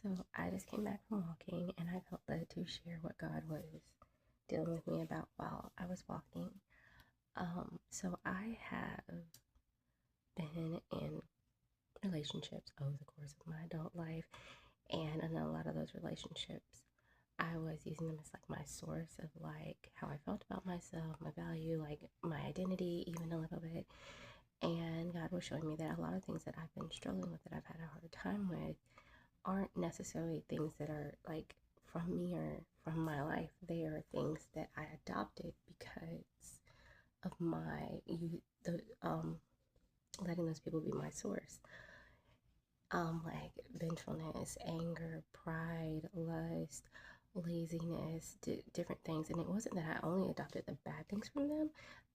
So I just came back from walking and I felt led to share what God was dealing with me about while I was walking. So I have been in relationships over the course of my adult life, and in a lot of those relationships, I was using them as like my source of like how I felt about myself, my value, like my identity, even a little bit. And God was showing me that a lot of things that I've been struggling with, that I've had a hard time with, aren't necessarily things that are like from me or from my life. They are things that I adopted because of letting those people be my source. Like vengefulness, anger, pride, lust, laziness, different things. And it wasn't that I only adopted the bad things from them.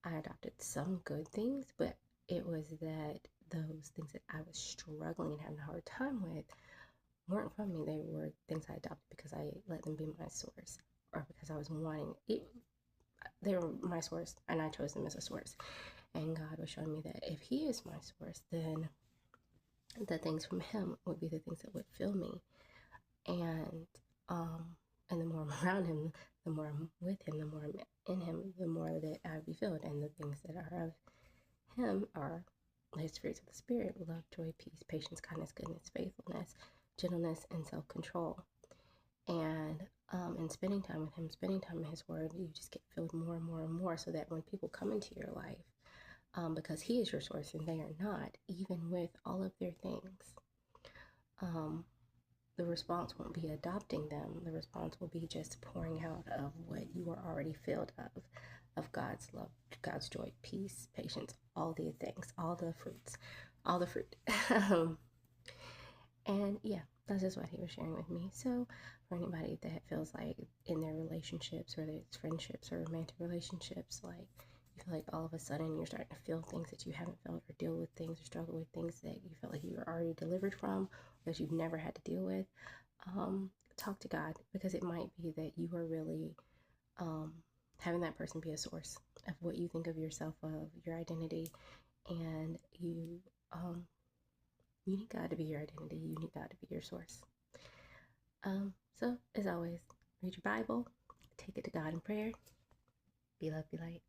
I adopted some good things, but it was that those things that I was struggling and having a hard time with weren't from me. They were things I adopted because I let them be my source, or because I was wanting it. They were my source, and I chose them as a source. And God was showing me that if He is my source, then the things from Him would be the things that would fill me. And and the more I'm around Him, the more I'm with Him, the more I'm in Him, the more that I would be filled. And the things that are of Him are His fruits of the Spirit: love, joy, peace, patience, kindness, goodness, faithfulness, gentleness, and self-control. And spending time with Him, spending time in His Word, you just get filled more and more and more, so that when people come into your life, because He is your source and they are not, even with all of their things, the response won't be adopting them. The response will be just pouring out of what you are already filled of God's love, God's joy, peace, patience, all the things, all the fruits, all the fruit. And yeah, that's just what He was sharing with me. So for anybody that feels like in their relationships, whether it's friendships or romantic relationships, like you feel like all of a sudden you're starting to feel things that you haven't felt, or deal with things or struggle with things that you felt like you were already delivered from, or that you've never had to deal with, talk to God, because it might be that you are really having that person be a source of what you think of yourself, of your identity, and you need God to be your identity. You need God to be your source. So, as always, read your Bible, take it to God in prayer. Be love, be light.